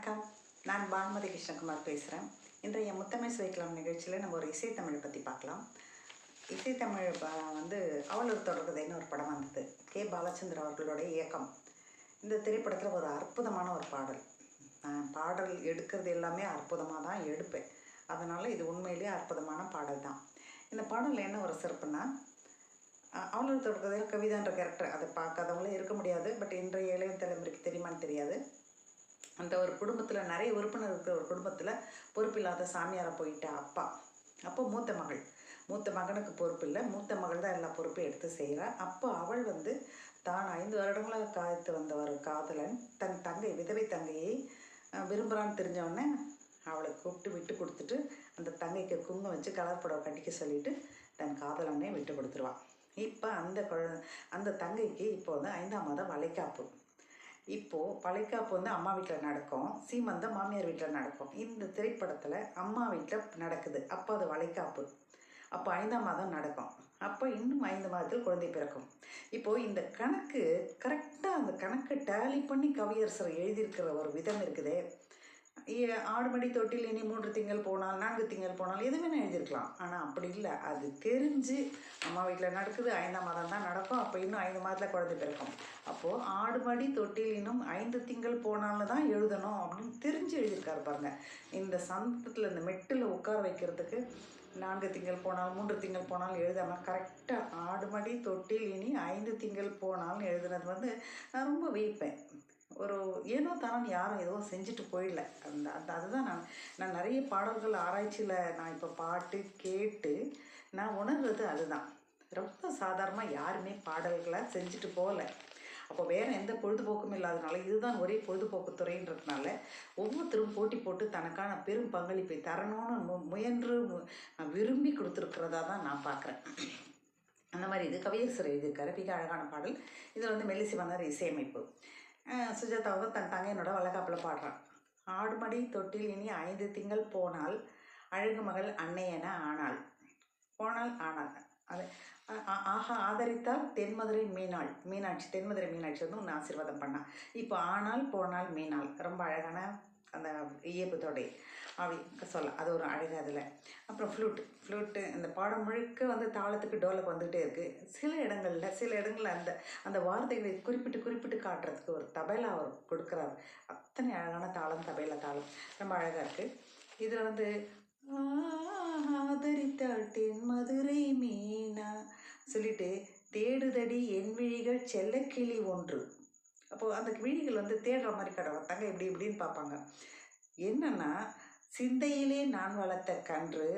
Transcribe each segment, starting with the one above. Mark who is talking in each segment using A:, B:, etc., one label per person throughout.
A: வணக்கம். நான் பானுமதி கிருஷ்ணகுமார் பேசுகிறேன். இன்றைய முத்தமிழ் சுவைக்கலாம் நிகழ்ச்சியில் நம்ம ஒரு இசைத்தமிழை பற்றி பார்க்கலாம். இசைத்தமிழ் வந்து அவள் ஒரு தொடர்கதைன்னு ஒரு படம் வந்தது. கே பாலச்சந்தர் அவர்களுடைய இயக்கம். இந்த திரைப்படத்தில் ஒரு அற்புதமான ஒரு பாடல். பாடல் எடுக்கிறது எல்லாமே அற்புதமாக தான் எடுப்பேன். அதனால் இது உண்மையிலேயே அற்புதமான பாடல் தான். இந்த பாடலில் என்ன ஒரு சிறப்புன்னா, அவளோட தொடர்கதையில் கவிதான்ற கேரக்டர், அதை பார்க்காதவங்களே இருக்க முடியாது. பட் இன்றைய இளைய தலைமுறைக்கு தெரியுமான்னு தெரியாது. அந்த ஒரு குடும்பத்தில் நிறைய உறுப்பினர் இருக்கிற ஒரு குடும்பத்தில் பொறுப்பில்லாத சாமியாரை போயிட்ட அப்பா. அப்போ மூத்த மகனுக்கு பொறுப்பு இல்லை, மூத்த மகள் தான் எல்லா பொறுப்பையும் எடுத்து செய்கிறா. அப்போ அவள் வந்து தான் 5 வருடங்களாக காய்த்து வந்த ஒரு காதலன் தன் தங்கை, விதவை தங்கையை விரும்புகிறான்னு தெரிஞ்சவொடனே அவளை கூப்பிட்டு விட்டு கொடுத்துட்டு அந்த தங்கைக்கு குங்குமம் வச்சு கலர் புடவை கட்டிக்க சொல்லிட்டு தன் காதலனே விட்டு கொடுத்துருவான். இப்போ அந்த தங்கைக்கு இப்போ வந்து 5ஆம் மாதம் வளைகாப்பு. இப்போது வளைகாப்பு வந்து அம்மா வீட்டில் நடக்கும், சீமந்தம் மாமியார் வீட்டில் நடக்கும். இந்த திரைப்படத்தில் அம்மா வீட்டில் நடக்குது. அப்போ அது வளைகாப்பு. அப்போ 5ஆம் மாதம் நடக்கும். அப்போ இன்னும் 5 மாதத்தில் குழந்தை பிறக்கும். இப்போது இந்த கணக்கு கரெக்டாக அந்த கணக்கை டேலி பண்ணி கவியரசர் எழுதியிருக்கிற ஒரு விதம் இருக்குது. ஆடுமடி தொட்டில் இனி 3 திங்கள் போனால் 4 திங்கள் போனால் எதுவுமே நான் எழுதியிருக்கலாம். ஆனால் அப்படி இல்லை. அது தெரிஞ்சு அம்மா வீட்டில் நடக்குது, 5ஆம் மாதம் தான் நடக்கும். அப்போ இன்னும் 5 மாதத்தில் குழந்தை பிறக்கும். அப்போது ஆடுமடி தொட்டில் இன்னும் 5 திங்கள் போனாலும் தான் எழுதணும் அப்படின்னு தெரிஞ்சு எழுதியிருக்காரு பாருங்க. இந்த சந்தத்தில் இந்த மெட்டில் உட்கார வைக்கிறதுக்கு 4 திங்கள் போனால் 3 திங்கள் போனாலும் எழுதாமல் கரெக்டாக ஆடுமடி தொட்டில் இனி 5 திங்கள் போனாலும் எழுதுனது வந்து நான் ரொம்ப வியப்பேன். ஒரு ஏனோ தானே யாரும் எதுவும் செஞ்சுட்டு போயிடல. அதுதான் நான் நிறைய பாடல்கள் ஆராய்ச்சியில் நான் இப்போ பாட்டு கேட்டு நான் உணர்றது அதுதான். ரொம்ப சாதாரணமாக யாருமே பாடல்களை செஞ்சுட்டு போகலை. அப்போ வேறு எந்த பொழுதுபோக்கும் இல்லாதனால இதுதான் ஒரே பொழுதுபோக்கு துறைன்றதுனால ஒவ்வொருத்தரும் போட்டி போட்டு தனக்கான பெரும் பங்களிப்பை தரணும்னு முயன்று விரும்பி கொடுத்துருக்கிறதா தான் நான் பார்க்குறேன். அந்த மாதிரி இது கவியரசர் எழுதியிருக்காரு. மிக அழகான பாடல். இதில் வந்து மெல்லிசைவனர் இசையமைப்பு. சுஜாதாவும் தன் தங்கையனோட வளைகாப்பில் பாடுறான். ஆடுமடி தொட்டில் இனி 5 திங்கள் போனால் அழகு மகள் அன்னை என ஆனாள். அது ஆஹா ஆதரித்தால் தென்மதுரை மீனாட்சி வந்து ஒன்று ஆசீர்வாதம் பண்ணாள். இப்போ ஆனாள் போனால் மீனாள். ரொம்ப அழகான அந்த இயல்புத்தோடை அப்படி சொல்ல, அது ஒரு அழகு. அதில் அப்புறம் ஃப்ளூட்டு இந்த பாடம் முழுக்க வந்து தாளத்துக்கு டோலுக்கு வந்துகிட்டே இருக்குது. சில இடங்களில் அந்த வார்த்தைகளை குறிப்பிட்டு காட்டுறதுக்கு ஒரு தபேலா அவர் கொடுக்குறாரு. அத்தனை அழகான தாளம், தபேலா தாளம் ரொம்ப அழகாக இருக்குது. இதில் வந்து ஆதரித்தாள் தென்மதுரை மீனா சொல்லிட்டு தேடுதடி என் விழிகள் செல்லக்கிளி ஒன்று. அப்போது அந்த விழிகள் வந்து தேடுற மாதிரி கடவுள் தங்க இப்படின்னு பார்ப்பாங்க. என்னன்னா, சிந்தையிலே நான் வளர்த்த கன்று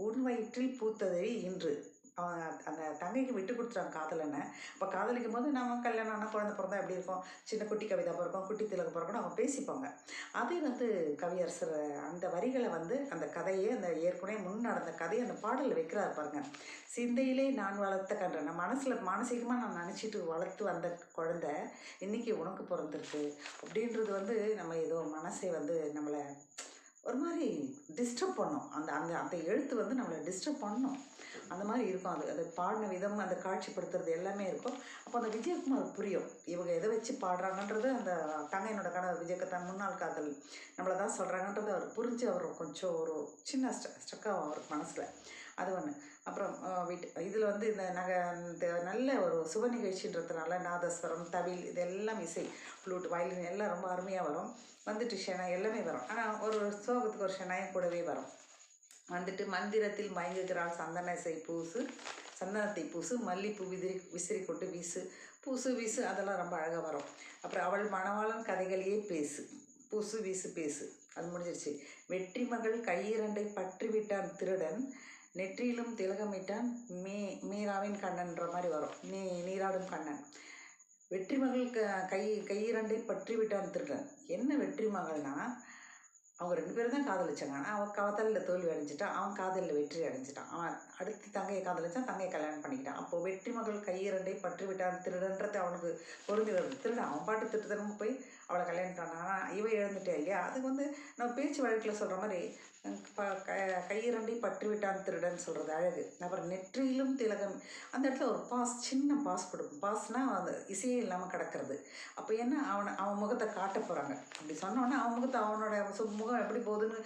A: உன் வயிற்றில் பூத்ததை இன்று. அந்த தங்கைக்கு விட்டு கொடுத்துட்டான் காதலனை. அப்போ காதலிக்கும் போது நம்ம கல்யாணம் ஆனால் குழந்தை பிறந்தா எப்படி இருக்கும், சின்ன குட்டி கவிதா பிறக்கும், குட்டி திலகம் பிறக்கணும், அவங்க பேசிப்பாங்க. அதே வந்து கவியரசர் அந்த வரிகளை வந்து அந்த கதையை, அந்த ஏற்கனவே முன் நடந்த கதையை அந்த பாடலில் வைக்கிறார் பாருங்க. சிந்தையிலே நான் வளர்த்த கன்று, நான் மானசீகமாக நான் நினச்சிட்டு வளர்த்து வந்த குழந்தை இன்றைக்கி உனக்கு பிறந்திருக்கு அப்படின்றது வந்து நம்ம ஏதோ மனசை வந்து நம்மளை ஒரு மாதிரி டிஸ்டர்ப் பண்ணும். அந்த எழுத்து வந்து நம்மளை டிஸ்டர்ப் பண்ணணும். அந்த மாதிரி இருக்கும். அது பாடின விதம், அந்த காட்சிப்படுத்துறது எல்லாமே இருக்கும். அப்போ அந்த விஜயகுமார் புரியும் இவங்க எதை வச்சு பாடுறாங்கன்றது. அந்த தங்கையனோட கணவர் விஜயகத்தான் முன்னாள் காதல் நம்மளை தான் சொல்கிறாங்கன்றது அவர் புரிஞ்சு அவர் கொஞ்சம் ஒரு சின்ன ஸ்டக்காகும் அவருக்கு மனசில். அது ஒன்று. அப்புறம் இதில் வந்து இந்த நல்ல ஒரு சுப நிகழ்ச்சின்றதுனால நாதஸ்வரம், தவில் இதெல்லாம் இசை, ஃப்ளூட், வயலின் எல்லாம் ரொம்ப அருமையாக வரும். வந்துட்டு ஷெனா எல்லாமே வரும். ஆனால் ஒரு சோகத்துக்கு ஒரு ஷெனாயும் கூடவே வரும். வந்துட்டு மந்திரத்தில் மயங்குகிறாள் சந்தனத்தை பூசு மல்லிப்பூ விசிறி கொண்டு பூசு வீசு அதெல்லாம் ரொம்ப அழகாக வரும். அப்புறம் அவள் மணவாளன் கதைகளையே பூசு வீசு பேசு அது முடிஞ்சிருச்சு. வெற்றி மகள் கையிரண்டை பற்றி விட்டான் திருடன், நெற்றியிலும் திலகமிட்டான் மீராவின் கண்ணன்ற மாதிரி வரும். நீராடும் கண்ணன். வெற்றி மகள் கையிரண்டை பற்றி விட்டான் திருடன். என்ன வெற்றி மகள்னா, அவங்க 2 பேரும் தான் காதலிச்சாங்க. ஆனால் அவன் காதலில் தோல்வி அடைஞ்சிட்டான், அவன் காதலில் வெற்றி அடைஞ்சிட்டான். அவன் அடுத்து தங்கையை காதலிச்சான், தங்கையை கல்யாணம் பண்ணிக்கிட்டான். அப்போது வெற்றி மகள் கையிரண்டை பற்றி விட்டான் திருடன்றது அவனுக்கு பொருந்தி வருது. திருடன் அவன் பாட்டு திருத்தனமும் போய் அவளை கல்யாணம் பண்ணானா இவ இழந்துட்டே இல்லையா. அதுக்கு வந்து நம்ம பேச்சு வழக்கில் சொல்கிற மாதிரி கையிரண்டி பற்றி விட்டான் திருடன் சொல்கிறது அழகு. அப்புறம் நெற்றியிலும் திலகம், அந்த இடத்துல ஒரு பாஸ், சின்ன பாஸ் கொடுக்கும். பாஸ்னால் அது இசையே இல்லாமல் கிடக்கிறது. அப்போ என்ன, அவன் முகத்தை காட்ட போகிறாங்க. அப்படி சொன்னோன்னே அவன் முகத்தை, அவனோட முகம் எப்படி போகுதுன்னு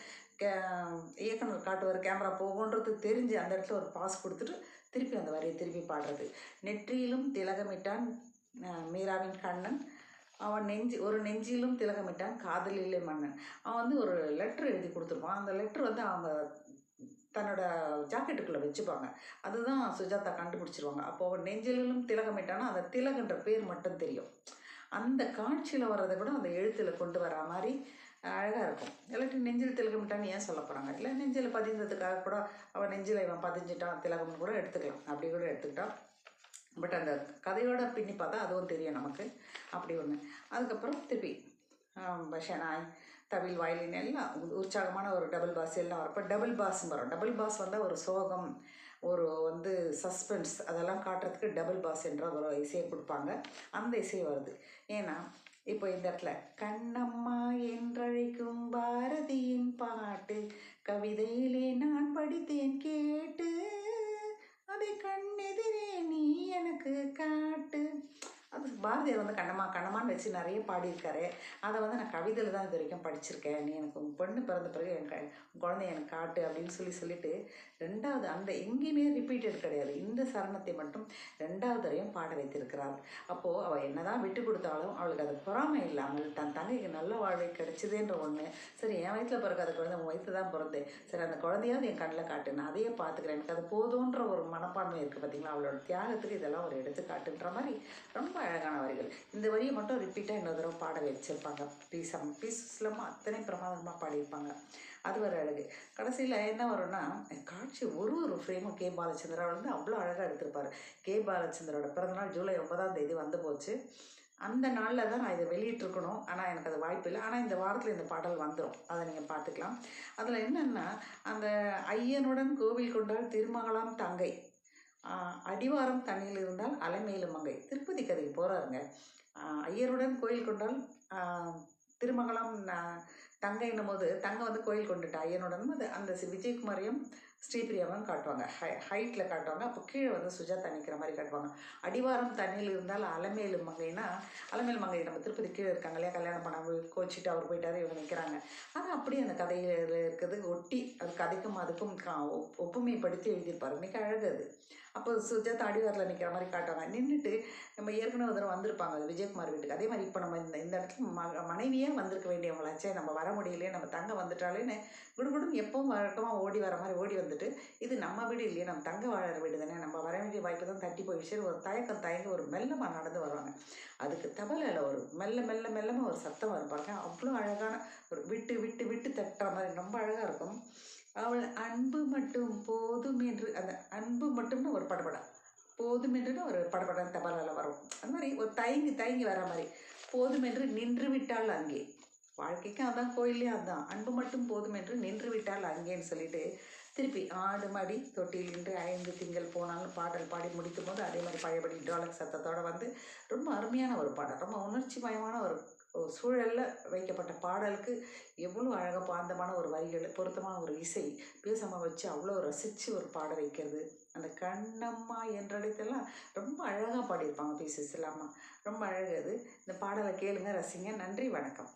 A: இயக்குனர் காட்டுவார், கேமரா போகுன்றது தெரிஞ்சு அந்த இடத்துல ஒரு பாஸ் கொடுத்துட்டு திருப்பி அந்த வரியை திருப்பி பாடுறது. நெற்றியிலும் திலகமிட்டான் மீராவின் கண்ணன், அவன் ஒரு நெஞ்சிலும் திலகமிட்டான் காதலிலே மன்னன். அவன் வந்து ஒரு லெட்ரு எழுதி கொடுத்துருப்பான். அந்த லெட்ரு வந்து அவங்க தன்னோட ஜாக்கெட்டுக்குள்ளே வச்சுப்பாங்க. அதுதான் சுஜாதா கண்டுபிடிச்சிருவாங்க. அப்போது நெஞ்சிலும் திலகமிட்டானா அந்த திலகன்ற பேர் மட்டும் தெரியும். அந்த காட்சியில் வர்றதை கூட அந்த எழுத்தில் கொண்டு வர மாதிரி அழகாக இருக்கும். இல்லாட்டி நெஞ்சில் திலகமிட்டான்னு ஏன் சொல்ல போகிறாங்க, இல்லை நெஞ்சில் பதிந்ததுக்காக கூட அவன் நெஞ்சில் இவன் பதிஞ்சிட்டான் திலகம்னு கூட எடுத்துக்கலாம், அப்படி கூட எடுத்துக்கிட்டான். பட் அந்த கதையோட பின்னி பார்த்தா அதுவும் தெரியும் நமக்கு. அப்படி ஒன்று. அதுக்கப்புறம் திருப்பி ஷெனாய், தவில், வயலின் எல்லாம் உற்சாகமான ஒரு டபுள் பாஸ் எல்லாம் வரப்போ டபுள் பாஸ்ன்னு வரும். டபுள் பாஸ் வந்தால் ஒரு சோகம், ஒரு வந்து சஸ்பென்ஸ், அதெல்லாம் காட்டுறதுக்கு டபுள் பாஸ் என்ற ஒரு இசையை கொடுப்பாங்க. அந்த இசை வருது. ஏன்னா இப்போ இந்த இடத்துல கண்ணம்மா என்றழைக்கும் பாரதியின் பாட்டு கவிதையிலே நான் படித்தேன் கேட்டு, அதை கண்ணெதிரே நீ எனக்கு காட்டு. அது பாரதியார் வந்து கண்ணம்மா கண்ணம்மான்னு வச்சு நிறைய பாடியிருக்காரு. அதை வந்து நான் கவிதையில் தான் இது வரைக்கும் படிச்சிருக்கேன். நீ எனக்கு உன் பொண்ணு பிறந்த பிறகு உன் குழந்தைய எனக்கு காட்டு அப்படின்னு சொல்லிட்டு ரெண்டாவது அந்த எங்கேயுமே ரிப்பீட்டட் கிடையாது. இந்த சரணத்தை மட்டும் ரெண்டாவது தரையும் பாட வைத்திருக்கிறார். அப்போது அவள் என்னதான் விட்டு கொடுத்தாலும் அவளுக்கு அது பொறாமை இல்லாமல் தன் தங்கைக்கு நல்ல வாழ்வை கிடைச்சதுன்ற ஒன்று, சரி என் வயிற்றில் பிறக்காத குழந்தை உன் வயிற்று தான் பிறந்தேன், சரி அந்த குழந்தையாவது என் கண்ணில் காட்டு, நான் அதையே பார்த்துக்கிறேன், எனக்கு அது போதுன்ற ஒரு மனப்பான்மை இருக்குது பார்த்தீங்களா. அவளோட தியாகத்துக்கு இதெல்லாம் ஒரு எடுத்துக்காட்டுன்ற மாதிரி ரொம்ப அழகான வரிகள். இந்த வரியை மட்டும் ரிப்பீட்டாக இன்னொரு தடவை பாட வச்சுருப்பாங்க. பீசஸ்லமாக அத்தனை பிரமாதமாக பாடியிருப்பாங்க. அது ஒரு அழகு. கடைசியில் என்ன வரும்னா, காட்சி ஒரு ஃப்ரேமும் கே பாலச்சந்திரா வந்து அவ்வளோ அழகாக எடுத்திருப்பார். கே பாலச்சந்திரோட பிறந்தநாள் ஜூலை 9 வந்து போச்சு. அந்த நாளில் தான் நான் இதை வெளியிட்டிருக்கணும், ஆனால் எனக்கு அது வாய்ப்பு இல்லை. ஆனால் இந்த வாரத்தில் இந்த பாடல் வந்துடும், அதை நீங்கள் பார்த்துக்கலாம். அதில் என்னென்னா, அந்த ஐயனுடன் கோவில் கொண்டால் திருமகளாம் தங்கை, அடிவாரம் தண்ணியில் இருந்தால் அலைமேலும் மங்கை. திருப்பதி கதைக்கு போகிறாருங்க. ஐயருடன் கோயில் கொண்டால் திருமகளாம் தங்கைன்னும் போது தங்கை வந்து கோயில் கொண்டுட்டா ஐயனுடன். அது அந்த விஜயகுமாரையும் ஸ்ரீபிரியாவும் காட்டுவாங்க, ஹைட்டில் காட்டுவாங்க. அப்போ கீழே வந்து சுஜாதா நிற்கிற மாதிரி காட்டுவாங்க. அடிவாரம் தண்ணியில் இருந்தால் அலமேலு மங்கைன்னா, அலமேலு மங்கை நம்ம திருப்பதி கீழே இருக்காங்க இல்லையா, கல்யாணம் பண்ண கோச்சிட்டு அவர் போயிட்டாரு, இவங்க நிற்கிறாங்க. ஆனால் அப்படியே அந்த கதையில் இருக்கிறது ஒட்டி அது கதைக்கும் அதுக்கும் ஒப்புமைப்படுத்தி எழுதியிருப்பார். மிக அழகு அது. அப்போ சுஜாதா அடிவாரத்தில் நிற்கிற மாதிரி காட்டுவாங்க. நின்றுட்டு நம்ம ஏற்கனவே ஒரு தடவை வந்திருப்பாங்க அது விஜயகுமார் வீட்டுக்கு. அதே மாதிரி இப்போ நம்ம இந்த இடத்துல மனைவியாக வந்திருக்க வேண்டியவங்களாச்சே, நம்ம வர முடியலையே, நம்ம தங்க வந்துட்டாலேன்னு குடுகுடுன்னு எப்பவும் வழக்கமாக ஓடி வர மாதிரி ஓடி வந்துட்டு, இது நம்ம வீடு இல்லையே, நம்ம தங்க வாழற வீடு தானே, நம்ம வர வேண்டிய வாய்ப்பு தான் தட்டி போயிடுச்சு, ஒரு தயங்கி ஒரு மெல்லமாக நடந்து வருவாங்க. அதுக்கு தபலையில் ஒரு மெல்லமாக ஒரு சத்தம் இருப்பாங்க. அவ்வளோ அழகான ஒரு விட்டு விட்டு விட்டு தட்டுற மாதிரி ரொம்ப அழகாக இருக்கும். அவள் அன்பு மட்டும் போதும் என்று, அந்த அன்பு மட்டும்னு ஒரு படபடம், போதும் என்றுன்னு ஒரு படபடம் தபாலால் வரும். அந்த மாதிரி ஒரு தயங்கி வர மாதிரி, போதும் என்று நின்று விட்டால் அங்கே, வாழ்க்கைக்கு அதான், கோயிலே அதான், அன்பு மட்டும் போதும் என்று நின்று விட்டால் அங்கேன்னு சொல்லிட்டு திருப்பி ஆடு மடி தொட்டில் நின்று 5 திங்கள் போனாலும் பாடல் பாடி முடிக்கும் போது அதே மாதிரி பழையபடி டோலக் சத்தத்தோடு வந்து ரொம்ப அருமையான ஒரு பாடல், ரொம்ப உணர்ச்சிமயமான ஒரு சூழலில் வைக்கப்பட்ட பாடலுக்கு எவ்வளோ அழகாக பாந்தமான ஒரு வரிகள், பொருத்தமான ஒரு இசை, பேசாமல் வச்சு அவ்வளோ ரசித்து ஒரு பாட வைக்கிறது. அந்த கண்ணம்மா என்றடைத்தெல்லாம் ரொம்ப அழகாக பாடியிருப்பாங்க பீசஸ் இல்லாமல், ரொம்ப அழகு அது. இந்த பாடலை கேளுங்க, ரசிங்க. நன்றி, வணக்கம்.